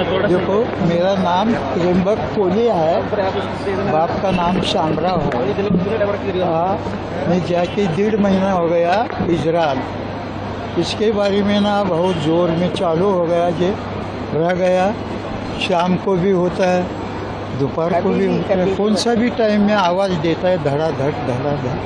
देखो, मेरा नाम त्रिम्बक कोलिया है, बाप का नाम शामराव है। मैं जाके 1.5 महीना हो गया इजराइल। इसके बारे में ना बहुत जोर में चालू हो गया कि रह गया। शाम को भी होता है, दोपहर को भी होता है, कौन सा भी टाइम में आवाज़ देता है धड़ाधड़ धड़ाधड़।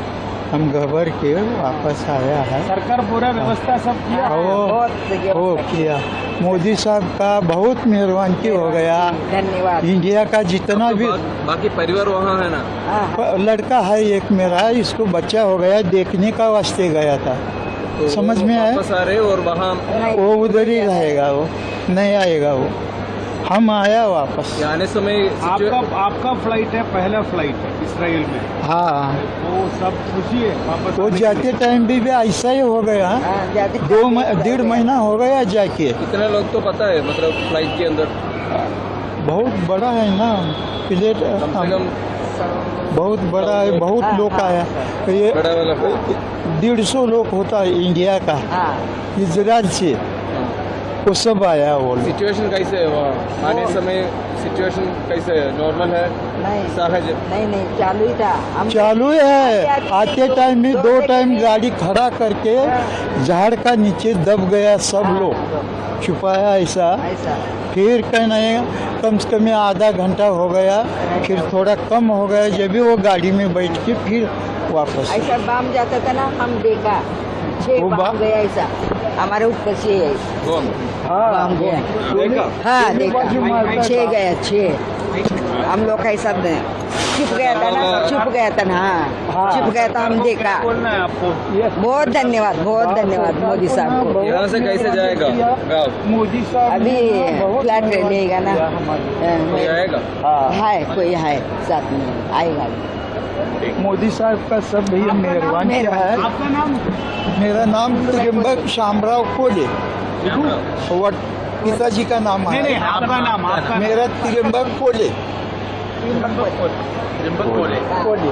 हम घबर के वापस आया है। सरकार पूरा व्यवस्था सब किया है। वो किया। मोदी साहब का बहुत मेहरबानी हो गया। धन्यवाद। इंडिया का जितना भी बाकी परिवार वहाँ है ना। लड़का है एक मेरा, इसको बच्चा हो गया, देखने का वास्ते गया था। तो समझ में आया? वापस आ रहे और वहाँ वो उधर ही रहेगा, वो नहीं आएगा। वो हम आया वापस। आने समय आपका फ्लाइट है, पहला फ्लाइट है इसराइल में। हाँ, वो सब खुशी है वापस वो आने जाते टाइम भी ऐसा ही हो गया। 1.5 महीना हो गया जाके। कितने लोग तो पता है, मतलब फ्लाइट के अंदर बहुत बड़ा है ना प्लेट, कम से कम बहुत बड़ा है, बहुत लोग आया। ये बड़ा वाला 150 लोग होता है इंडिया का, इजराइल से, वो सब आया। वो लोग सिचुएशन कैसे है वहाँ आने समय? सिचुएशन कैसे है? नॉर्मल है? नहीं सहज? नहीं चालू ही था। हम चालू है। आते टाइम में 2 टाइम गाड़ी खड़ा करके झाड़ का नीचे दब गया, सब लोग छुपाया ऐसा। फिर कहना कम से कम आधा घंटा हो गया, फिर थोड़ा कम हो गया, जब भी वो गाड़ी में बैठ के फिर वापस। ऐसा बाम जाता था ना, हम देखा 6 वो बाम गया ऐसा हमारे ऊपर से बम बाम गया। देखा? हाँ देखा, 6 गया 6। हम लोग ऐसा छुप गया था ना, छुप गया था ना। हाँ छुप गया था, हम देखा। बोलना है आपको। बहुत धन्यवाद मोदी साहब को। यहाँ से कैसे जाएगा गाँव? मोदी साहब अभी फ्लैट लेगा ना, कोई आएगा? है कोई है साथ में आएगा। मोदी साहब का सब भैया मेहरबानी है। आपका नाम? मेरा नाम त्रिम्बक शामराव कोले, वट पिताजी का नाम नहीं है। आपका नाम? मेरा त्रिम्बक कोले। त्रिम्बक कोले। कोले।